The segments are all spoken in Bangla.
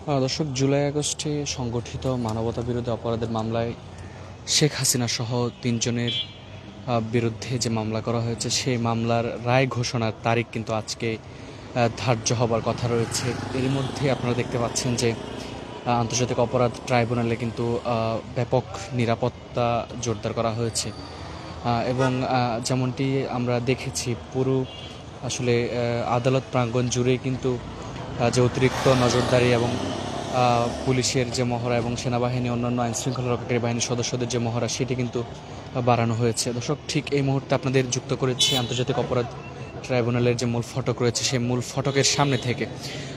দর্শক, জুলাই আগস্টে সংগঠিত মানবতাবিরোধী অপরাধের মামলায় শেখ হাসিনা সহ ৩ জনের বিরুদ্ধে যে মামলা করা হয়েছে, সেই মামলার রায় ঘোষণার তারিখ কিন্তু আজকে ধার্য হবার কথা রয়েছে। এর মধ্যে আপনারা দেখতে পাচ্ছেন যে আন্তর্জাতিক অপরাধ ট্রাইব্যুনালে কিন্তু ব্যাপক নিরাপত্তা জোরদার করা হয়েছে এবং যেমনটি আমরা দেখেছি, পুরো আসলে আদালত প্রাঙ্গণ জুড়েই কিন্তু যে অতিরিক্ত নজরদারি এবং পুলিশের যে মহড়া এবং সেনাবাহিনী, অন্যান্য আইনশৃঙ্খলা রক্ষাকারী বাহিনীর সদস্যদের যে মহড়া, সেটি কিন্তু বাড়ানো হয়েছে। দর্শক, ঠিক এই মুহূর্তে আপনাদের যুক্ত করেছি আন্তর্জাতিক অপরাধ ট্রাইব্যুনালের যে মূল ফটক রয়েছে, সেই মূল ফটকের সামনে থেকে।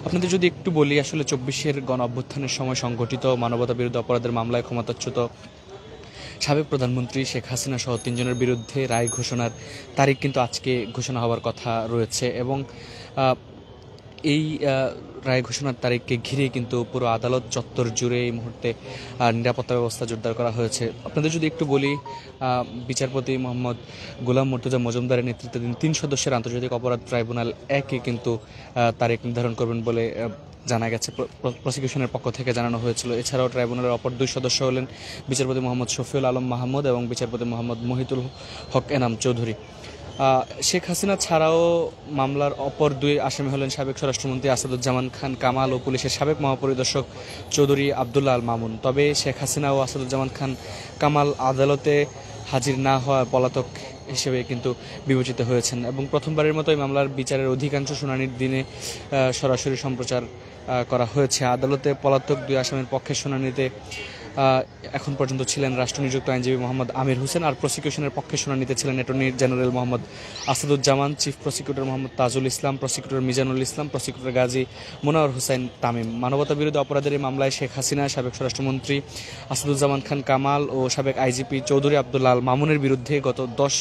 আপনাদের যদি একটু বলি, আসলে ২৪-এর গণ অভ্যুত্থানের সময় সংগঠিত মানবতা বিরোধী অপরাধের মামলায় ক্ষমতাচ্যুত সাবেক প্রধানমন্ত্রী শেখ হাসিনা সহ ৩ জনের বিরুদ্ধে রায় ঘোষণার তারিখ কিন্তু আজকে ঘোষণা হওয়ার কথা রয়েছে এবং এই রায় ঘোষণার তারিখকে ঘিরে কিন্তু পুরো আদালত চত্বর জুড়ে এই মুহূর্তে নিরাপত্তা ব্যবস্থা জোরদার করা হয়েছে। আপনাদের যদি একটু বলি, বিচারপতি মোহাম্মদ গোলাম মুর্তজা মজুমদারের নেতৃত্বাধীন ৩ সদস্যের আন্তর্জাতিক অপরাধ ট্রাইব্যুনাল ১-এ কিন্তু তারিখ নির্ধারণ করবেন বলে জানা গেছে, প্রসিকিউশনের পক্ষ থেকে জানানো হয়েছিল। এছাড়াও ট্রাইব্যুনালের অপর ২ সদস্য হলেন বিচারপতি মোহাম্মদ শফিউল আলম মাহমুদ এবং বিচারপতি মোহাম্মদ মহিতুল হক এনাম চৌধুরী। শেখ হাসিনা ছাড়াও মামলার অপর ২ আসামি হলেন সাবেক স্বরাষ্ট্রমন্ত্রী আসাদুজ্জামান খান কামাল ও পুলিশের সাবেক মহাপরিদর্শক চৌধুরী আবদুল্লাহ আল মামুন। তবে শেখ হাসিনা ও আসাদুজ্জামান খান কামাল আদালতে হাজির না হওয়া পলাতক হিসেবে কিন্তু বিবেচিত হয়েছেন এবং প্রথমবারের মতো এই মামলার বিচারের অধিকাংশ শুনানির দিনে সরাসরি সম্প্রচার করা হয়েছে। আদালতে পলাতক ২ আসামির পক্ষে শুনানিতে এখন পর্যন্ত ছিলেন রাষ্ট্রনিযুক্ত আইনজীবী মোহাম্মদ আমির হোসেন, আর প্রসিকিউশনের পক্ষে শুনানিতে ছিলেন attorney general Mohammad Asaduzzaman, chief prosecutor Mohammad Tajul Islam, prosecutor Mizanul Islam, prosecutor Gazi Monawar Hossain Tamim. মানবতা বিরোধী অপরাধের এই মামলায় শেখ হাসিনা, সাবেক স্বরাষ্ট্রমন্ত্রী আসাদুজ্জামান খান কামাল ও সাবেক আইজিপি চৌধুরী আবদুল্লাহ আল মামুনের বিরুদ্ধে গত ১০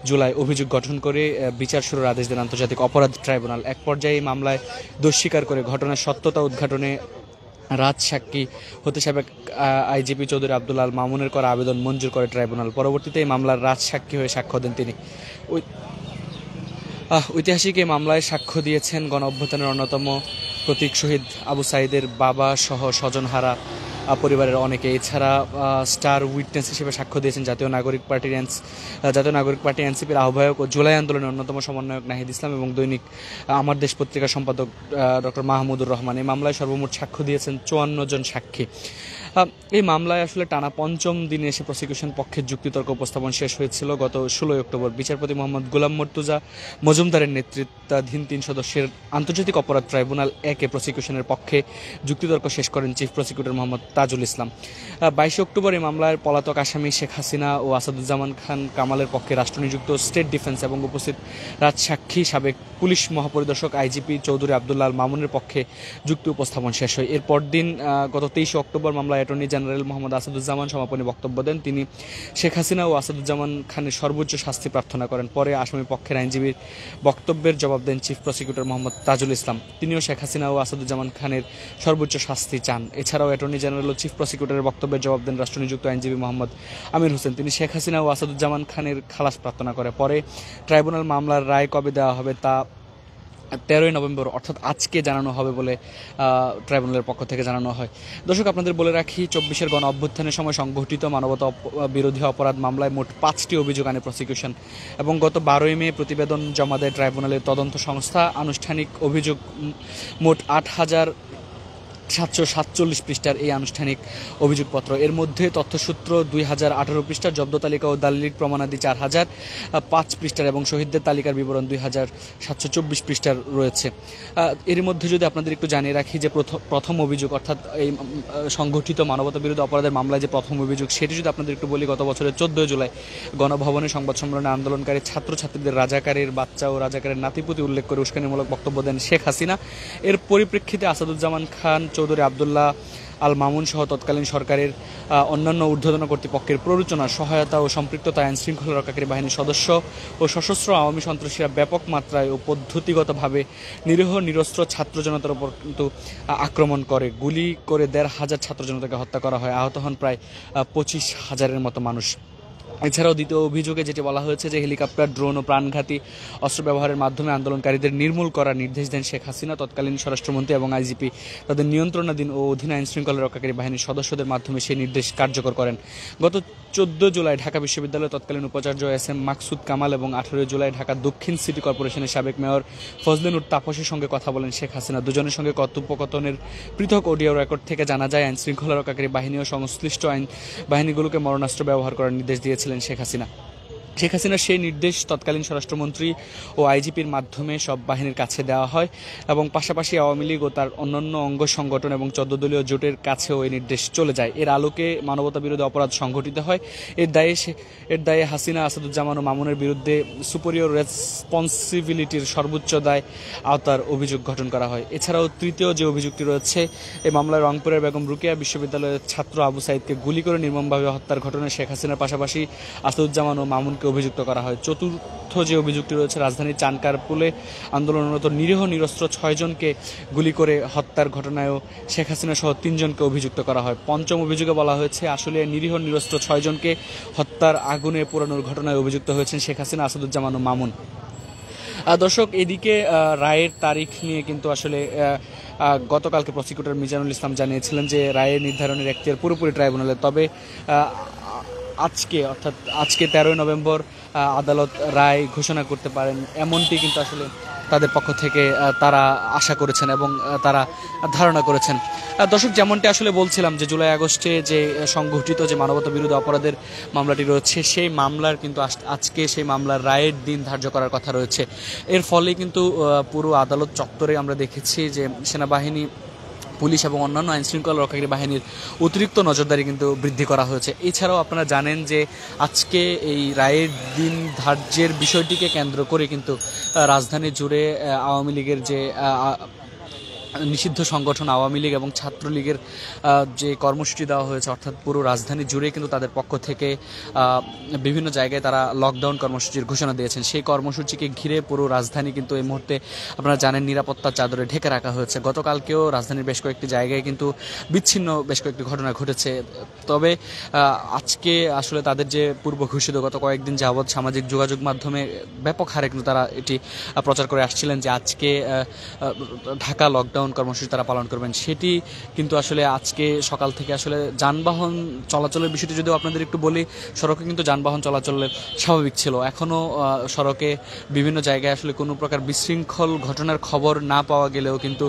জুলাই অভিযোগ গঠন করে বিচার শুরুর আদেশ দেন আন্তর্জাতিক অপরাধ ট্রাইব্যুনাল। এক পর্যায়ে এই মামলায় দোষ স্বীকার করে ঘটনার সত্যতা উদ্ঘাটনে রাজসাক্ষী হতে সাবেক আইজিপি চৌধুরী আবদুল্লাহ আল মামুনের করা আবেদন মঞ্জুর করে ট্রাইব্যুনাল। পরবর্তীতে এই মামলার রাজসাক্ষী হয়ে সাক্ষ্য দেন তিনি। ঐতিহাসিক এই মামলায় সাক্ষ্য দিয়েছেন গণ অভ্যুত্থানের অন্যতম প্রতীক শহীদ আবু সাঈদের বাবা সহ স্বজনহারা পরিবারের অনেকে। এছাড়া স্টার উইটনেস হিসেবে সাক্ষ্য দিয়েছেন জাতীয় নাগরিক পার্টি এনসিপির আহ্বায়ক ও জুলাই আন্দোলনের অন্যতম সমন্বয়ক নাহিদ ইসলাম এবং দৈনিক আমার দেশ পত্রিকার সম্পাদক ডক্টর মাহমুদুর রহমান। এই মামলায় সর্বমোট সাক্ষ্য দিয়েছেন ৫৪ জন সাক্ষী। এই মামলায় আসলে টানা ৫ম দিনে এসে প্রসিকিউশন পক্ষের যুক্তিতর্ক উপস্থাপন শেষ হয়েছিল গত ১৬ অক্টোবর। বিচারপতি মোহাম্মদ গোলাম মুর্তজা মজুমদারের নেতৃত্বাধীন ৩ সদস্যের আন্তর্জাতিক অপরাধ ট্রাইব্যুনাল ১-এ প্রসিকিউশনের পক্ষে যুক্তিতর্ক শেষ করেন চিফ প্রসিকিউটর মোহাম্মদ তাজুল ইসলাম। ২২ অক্টোবর এই মামলার পলাতক আসামি শেখ হাসিনা ও আসাদুজ্জামান খান কামালের পক্ষে রাষ্ট্রনিযুক্ত স্টেট ডিফেন্স এবং উপস্থিত রাজসাক্ষী সাবেক পুলিশ মহাপরিদর্শক আইজিপি চৌধুরী আবদুল্লাহ আল মামুনের পক্ষে যুক্তি উপস্থাপন শেষ হয়। এরপর দিন গত ২৩ অক্টোবর মামলায় অ্যাটর্নি জেনারেল মোহাম্মদ আসাদুজ্জামান সমাপনী বক্তব্য দেন। তিনি শেখ হাসিনা ও আসাদুজ্জামান খানের সর্বোচ্চ শাস্তি প্রার্থনা করেন। পরে আসামি পক্ষের আইনজীবীর বক্তব্যের জবাব দেন চিফ প্রসিকিউটর মোহাম্মদ তাজুল ইসলাম। তিনিও শেখ হাসিনা ও আসাদুজ্জামান খানের সর্বোচ্চ শাস্তি চান। এছাড়াও অ্যাটর্নি জেনারেল ও চিফ প্রসিকিউটরের বক্তব্যের জবাব দেন রাষ্ট্রনিযুক্ত আইনজীবী মোহাম্মদ আমির হোসেন। তিনি শেখ হাসিনা ও আসাদুজ্জামান খানের খালাস প্রার্থনা করে। পরে ট্রাইব্যুনাল মামলার রায় কবে দেওয়া হবে তা ১৩ই নভেম্বর অর্থাৎ আজকে জানানো হবে বলে ট্রাইব্যুনালের পক্ষ থেকে জানানো হয়। দর্শক, আপনাদের বলে রাখি, ২৪-এর গণ অভ্যুত্থানের সময় সংঘটিত মানবতা বিরোধী অপরাধ মামলায় মোট ৫টি অভিযোগ আনে প্রসিকিউশন এবং গত ১২ই মে প্রতিবেদন জমা দেয় ট্রাইব্যুনালের তদন্ত সংস্থা। আনুষ্ঠানিক অভিযোগ মোট ৮,৭৪৭ পৃষ্ঠার এই আনুষ্ঠানিক অভিযোগপত্র। এর মধ্যে তথ্যসূত্র ২,০১৮ পৃষ্ঠার, জব্দ তালিকা ও দালিলিক প্রমাণাদি ৪,০০৫ পৃষ্ঠার এবং শহীদদের তালিকার বিবরণ ২,৭২৪ পৃষ্ঠার রয়েছে। এর মধ্যে যদি আপনাদের একটু জানিয়ে রাখি যে প্রথম অভিযোগ, অর্থাৎ এই সংগঠিত মানবতা বিরোধী অপরাধের মামলায় যে প্রথম অভিযোগ, সেটি যদি আপনাদের একটু বলি, গত বছরের ১৪ জুলাই গণভবনে সংবাদ সম্মেলনে আন্দোলনকারী ছাত্রছাত্রীদের রাজাকারের বাচ্চা ও রাজাকারের নাতিপুতি উল্লেখ করে উস্কানিমূলক বক্তব্য দেন শেখ হাসিনা। এর পরিপ্রেক্ষিতে আসাদুজ্জামান খান চৌধুরী আবদুল্লাহ আল মামুন সহ তৎকালীন সরকারের অন্যান্য ঊর্ধ্বতন কর্তৃপক্ষের প্ররোচনা, সহায়তা ও সম্পৃক্ততায় আইন শৃঙ্খলা রক্ষাকারী বাহিনীর সদস্য ও সশস্ত্র আওয়ামী সন্ত্রাসীরা ব্যাপক মাত্রায় ও পদ্ধতিগতভাবে নিরীহ নিরস্ত্র ছাত্র জনতার উপর কিন্তু আক্রমণ করে। গুলি করে ১৫০০ ছাত্র জনতাকে হত্যা করা হয়। আহত হন প্রায় ২৫,০০০-এর মতো মানুষ। এছাড়াও দ্বিতীয় অভিযোগে যেটি বলা হয়েছে যে হেলিকপ্টার, ড্রোন ও প্রাণঘাতী অস্ত্র ব্যবহারের মাধ্যমে আন্দোলনকারীদের নির্মূল করার নির্দেশ দেন শেখ হাসিনা। তৎকালীন স্বরাষ্ট্রমন্ত্রী এবং আইজিপি তাদের নিয়ন্ত্রণাধীন ও অধীন আইন শৃঙ্খলা রক্ষাকারী বাহিনীর সদস্যদের মাধ্যমে সেই নির্দেশ কার্যকর করেন। গত 14 জুলাই ঢাকা বিশ্ববিদ্যালয়ের তৎকালীন উপাচার্য SM মাকসুদ কামাল এবং 18 জুলাই ঢাকা দক্ষিণ সিটি কর্পোরেশনের সাবেক মেয়র ফজলেনুর তাপসের সঙ্গে কথা বলেন শেখ হাসিনা। দুজনের সঙ্গে কথোপকথনের পৃথক অডিও রেকর্ড থেকে জানা যায় আইন শৃঙ্খলা রক্ষাকারী বাহিনী ও সংশ্লিষ্ট আইন বাহিনীগুলোকে মরণাস্ত্র ব্যবহার করার নির্দেশ দিয়েছিলেন শেখ হাসিনা। সেই নির্দেশ তৎকালীন স্বরাষ্ট্রমন্ত্রী ও আইজিপির মাধ্যমে সব বাহিনীর কাছে দেওয়া হয় এবং পাশাপাশি আওয়ামী লীগ ও তার অন্যান্য অঙ্গ সংগঠন এবং 14 দলীয় জোটের কাছেও এই নির্দেশ চলে যায়। এর আলোকে মানবতাবিরোধী অপরাধ সংঘটিত হয়। এর দায়ে হাসিনা, আসাদুজ্জামান ও মামুনের বিরুদ্ধে সুপিরিয়র রেসপন্সিবিলিটির সর্বোচ্চ দায় আওতার অভিযোগ গঠন করা হয়। এছাড়াও তৃতীয় যে অভিযোগটি রয়েছে, এই মামলায় রংপুরের বেগম রোকেয়া বিশ্ববিদ্যালয়ের ছাত্র আবু সাইদকে গুলি করে নির্মমভাবে হত্যার ঘটনায় শেখ হাসিনার পাশাপাশি আসাদুজ্জামান ও মামুনকে অভিযুক্ত করা হয়। চতুর্থ যে অভিযোগটি রয়েছে, রাজধানীর চানকারপুলে আন্দোলনরত নিরীহ নিরস্ত্র 6 জনকে গুলি করে হত্যার ঘটনায়ও শেখ হাসিনা সহ 3 জনকে অভিযুক্ত করা হয়। পঞ্চম অভিযোগে বলা হয়েছে, আসলে নিরীহ নিরস্ত্র 6 জনকে হত্যার আগুনে পোড়ানোর ঘটনায় অভিযুক্ত হয়েছেন শেখ হাসিনা, আসাদুজ্জামান ও মামুন। দর্শক, এদিকে রায়ের তারিখ নিয়ে কিন্তু আসলে গতকালকে প্রসিকিউটর মিজানুল ইসলাম জানিয়েছিলেন যে রায়ের নির্ধারণের এখতিয়ার পুরোপুরি ট্রাইব্যুনালে। তবে আজকে 13 নভেম্বর আদালত রায় ঘোষণা করতে পারেন, এমনটি কিন্তু আসলে তাদের পক্ষ থেকে তারা আশা করেছেন এবং তারা ধারণা করেছেন। দর্শক, যেমনটি আসলে বলছিলাম যে জুলাই আগস্টে যে সংঘটিত যে মানবতা বিরোধী অপরাধের মামলাটি রয়েছে, সেই মামলার কিন্তু আজকে সেই মামলার রায়ের দিন ধার্য করার কথা রয়েছে। এর ফলে কিন্তু পুরো আদালত চত্বরে আমরা দেখেছি যে সেনাবাহিনী, পুলিশ এবং অন্যান্য আইন শৃঙ্খলা রক্ষাকারী বাহিনীর অতিরিক্ত নজরদারি কিন্তু বৃদ্ধি করা হয়েছে। এছাড়াও আপনারা জানেন যে আজকে এই রায়ের দিন ধার্যের বিষয়টিকে কেন্দ্র করে কিন্তু রাজধানী জুড়ে আওয়ামী লীগের যে নিষিদ্ধ সংগঠন আওয়ামী লীগ এবং ছাত্রলীগের যে কর্মসূচি দেওয়া হয়েছে, অর্থাৎ পুরো রাজধানী জুড়ে কিন্তু তাদের পক্ষ থেকে বিভিন্ন জায়গায় তারা লকডাউন কর্মসূচির ঘোষণা দিয়েছেন। সেই কর্মসূচিকে ঘিরে পুরো রাজধানী কিন্তু এই মুহূর্তে আপনারা জানেন নিরাপত্তার চাদরে ঢেকে রাখা হয়েছে। গতকালকেও রাজধানীর বেশ কয়েকটি জায়গায় কিন্তু বিচ্ছিন্ন বেশ কয়েকটি ঘটনা ঘটেছে। তবে আজকে আসলে তাদের যে পূর্ব ঘোষিত গত কয়েকদিন যাবৎ সামাজিক যোগাযোগ মাধ্যমে ব্যাপক হারে কিন্তু তারা এটি প্রচার করে আসছিলেন যে আজকে ঢাকা লকডাউন কর্মসূচি তারা পালন করবেন, সেটি কিন্তু আসলে আজকে সকাল থেকে আসলে যানবাহন চলাচলের বিষয়টি যদিও আপনাদের একটু বলি, সড়কে কিন্তু যানবাহন চলাচলের স্বাভাবিক ছিল। এখনও সড়কে বিভিন্ন জায়গায় আসলে কোনো প্রকার বিশৃঙ্খল ঘটনার খবর না পাওয়া গেলেও কিন্তু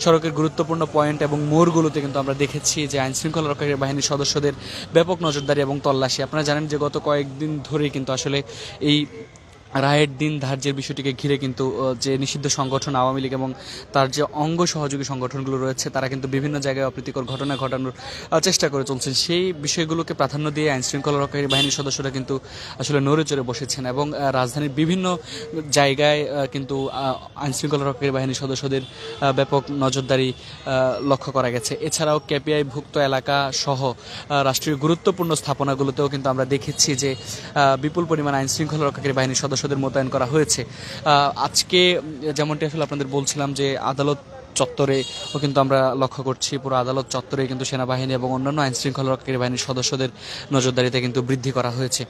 সড়কের গুরুত্বপূর্ণ পয়েন্ট এবং মোড়গুলোতে কিন্তু আমরা দেখেছি যে আইন শৃঙ্খলা রক্ষাকারী বাহিনীর সদস্যদের ব্যাপক নজরদারি এবং তল্লাশি। আপনারা জানেন যে গত কয়েকদিন ধরেই কিন্তু আসলে এই রায়ের দিন ধার্যের বিষয়টিকে ঘিরে কিন্তু যে নিষিদ্ধ সংগঠন আওয়ামী লীগ এবং তার যে অঙ্গ সহযোগী সংগঠনগুলো রয়েছে, তারা কিন্তু বিভিন্ন জায়গায় অপ্রীতিকর ঘটনা ঘটানোর চেষ্টা করে চলছেন। সেই বিষয়গুলোকে প্রাধান্য দিয়ে আইন শৃঙ্খলা রক্ষাকারী বাহিনীর সদস্যরা কিন্তু আসলে নড়ে চড়ে বসেছেন এবং রাজধানীর বিভিন্ন জায়গায় কিন্তু আইন শৃঙ্খলা রক্ষাকারী বাহিনীর সদস্যদের ব্যাপক নজরদারি লক্ষ্য করা গেছে। এছাড়াও কেপিআই ভুক্ত এলাকা সহ রাষ্ট্রীয় গুরুত্বপূর্ণ স্থাপনাগুলোতেও কিন্তু আমরা দেখেছি যে বিপুল পরিমাণ আইন শৃঙ্খলা রক্ষাকারী বাহিনীর সদস্যদের মোতায়েন করা হয়েছে। আজকে যেমনটি আসলে আপনাদের বলছিলাম যে আদালত চত্বরে কিন্তু আমরা লক্ষ্য করছি, পুরো আদালত চত্বরে কিন্তু সেনাবাহিনী এবং অন্যান্য আইন শৃঙ্খলা রক্ষাকারী বাহিনীর সদস্যদের নজরদারিতে কিন্তু বৃদ্ধি করা হয়েছে।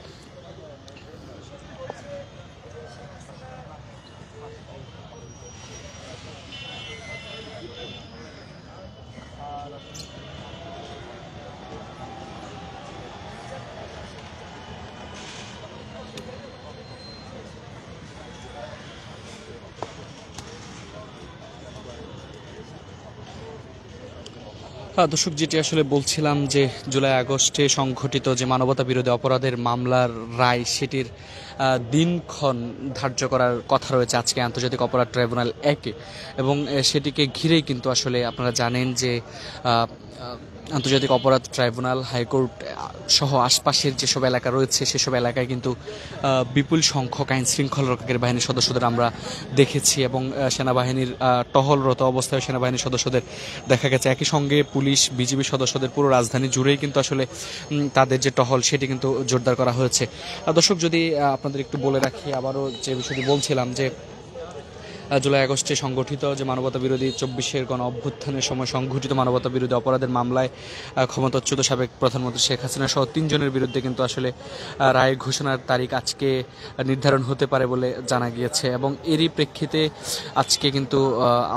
দর্শক, যেটি আসলে বলছিলাম যে জুলাই আগস্টে সংঘটিত যে মানবতা বিরোধী অপরাধের মামলার রায়, সেটির দিনক্ষণ ধার্য করার কথা রয়েছে আজকে আন্তর্জাতিক অপরাধ ট্রাইব্যুনাল 1 এবং সেটিকে ঘিরেই কিন্তু আসলে আপনারা জানেন যে আন্তর্জাতিক অপরাধ ট্রাইব্যুনাল, হাইকোর্ট সহ আশপাশের যেসব এলাকা রয়েছে সেসব এলাকায় কিন্তু বিপুল সংখ্যক আইন শৃঙ্খলা রক্ষাকারী বাহিনীর সদস্যদের আমরা দেখেছি এবং সেনাবাহিনীর টহলরত অবস্থায় সেনাবাহিনীর সদস্যদের দেখা গেছে। একই সঙ্গে পুলিশ, বিজিবি সদস্যদের পুরো রাজধানী জুড়েই কিন্তু আসলে তাদের যে টহল সেটি কিন্তু জোরদার করা হয়েছে। দর্শক, যদি আপনাদের একটু বলে রাখি, আবারও যে বিষয়টি বলছিলাম যে জুলাই আগস্টে সংগঠিত যে মানবতা বিরোধী 24-এর গণ অভ্যুত্থানের সময় সংঘটিত মানবতা বিরোধী অপরাধের মামলায় ক্ষমতাচ্যুত সাবেক প্রধানমন্ত্রী শেখ হাসিনা সহ 3 জনের বিরুদ্ধে কিন্তু আসলে রায় ঘোষণার তারিখ আজকে নির্ধারণ হতে পারে বলে জানা গিয়েছে। এবং এরই প্রেক্ষিতে আজকে কিন্তু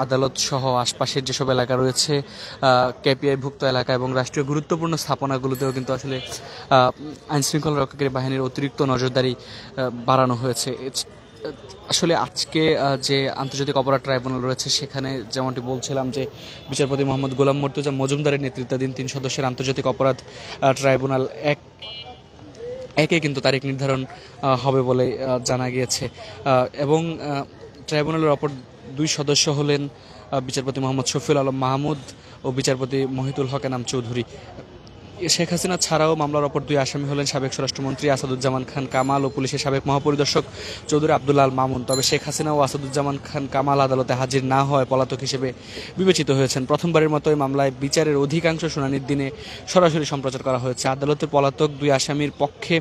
আদালত সহ আশপাশের যেসব এলাকা রয়েছে, কেপিআইভুক্ত এলাকা এবং রাষ্ট্রীয় গুরুত্বপূর্ণ স্থাপনাগুলোতেও কিন্তু আসলে আইনশৃঙ্খলা রক্ষাকারী বাহিনীর অতিরিক্ত নজরদারি বাড়ানো হয়েছে। আসলে আজকে যে আন্তর্জাতিক অপরাধ ট্রাইব্যুনাল রয়েছে সেখানে যেমনটি বলছিলাম যে বিচারপতি মোহাম্মদ গোলাম মর্তুজা মজুমদারের নেতৃত্বাধীন 3 সদস্যের আন্তর্জাতিক অপরাধ ট্রাইব্যুনাল একে কিন্তু তারিখ নির্ধারণ হবে বলে জানা গিয়েছে। এবং ট্রাইব্যুনালের অপর 2 সদস্য হলেন বিচারপতি মোহাম্মদ শফিউল আলম মাহমুদ ও বিচারপতি মহিতুল হক এনাম চৌধুরী। শেখ হাসিনা ছাড়াও মামলার অপর 2 আসামি হলেন সাবেক স্বরাষ্ট্রমন্ত্রী আসাদুজ্জামান খান কামাল ও পুলিশের সাবেক মহাপরিদর্শক চৌধুরী আব্দুল্লাহ আল মামুন। তবে শেখ হাসিনা ও আসাদুজ্জামান খান কামাল আদালতে হাজির না হওয়ায় পলাতক হিসেবে বিবেচিত হয়েছেন। প্রথমবারের মতো এই মামলায় বিচারের অধিকাংশ শুনানির দিনে সরাসরি সম্প্রচার করা হয়েছে। আদালতের পলাতক 2 আসামির পক্ষে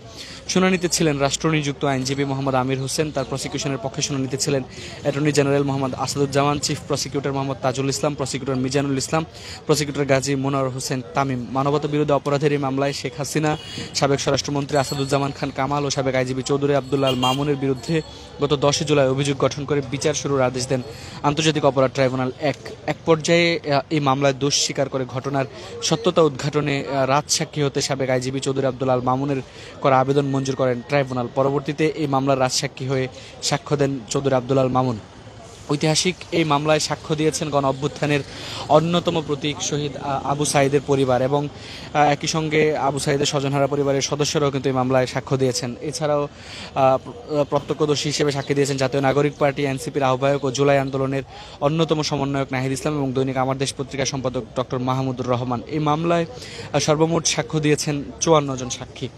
শুনানিতে ছিলেন রাষ্ট্রনিযুক্ত আইনজীবী মোহাম্মদ আমির হোসেন, তার প্রসিকিউশনের পক্ষে শুনানিতে ছিলেন attorney general Mohammad Asaduzzaman, chief prosecutor Mohammad Tajul Islam, prosecutor Mizanul Islam, prosecutor Gazi Monawar Hossain Tamim. মানবতা বিরোধী অপরাধের এই মামলায় শেখ হাসিনা, সাবেক স্বরাষ্ট্রমন্ত্রী আসাদুজ্জামান খান কামাল ও সাবেক আইনজীবী চৌধুরী আব্দুল্লাহ আল মামুনের বিরুদ্ধে গত 10 জুলাই অভিযোগ গঠন করে বিচার শুরুর আদেশ দেন আন্তর্জাতিক অপরাধ ট্রাইব্যুনাল এক পর্যায়ে এই মামলায় দোষ স্বীকার করে ঘটনার সত্যতা উদ্ঘাটনে রাজসাক্ষী হতে সাবেক আইনজীবী চৌধুরী আব্দুল্লাহ আল মামুনের করা আবেদন মঞ্জুর করেন ট্রাইব্যুনাল। পরবর্তীতে এই মামলার রাজসাক্ষী হয়ে সাক্ষ্য দেন চৌধুরী আব্দুল্লাহ আল মামুন। ঐতিহাসিক এই মামলায় সাক্ষ্য দিয়েছেন গণ অভ্যুত্থানের অন্যতম প্রতীক শহীদ আবু সাঈদের পরিবার এবং একই সঙ্গে আবু সাঈদের স্বজনহারা পরিবারের সদস্যরাও কিন্তু এই মামলায় সাক্ষ্য দিয়েছেন। এছাড়াও প্রত্যক্ষদর্শী হিসেবে সাক্ষী দিয়েছেন জাতীয় নাগরিক পার্টি এনসিপির আহ্বায়ক ও জুলাই আন্দোলনের অন্যতম সমন্বয়ক নাহিদ ইসলাম এবং দৈনিক আমার দেশ পত্রিকার সম্পাদক ডক্টর মাহমুদুর রহমান। এই মামলায় সর্বমোট সাক্ষ্য দিয়েছেন 54 জন সাক্ষী।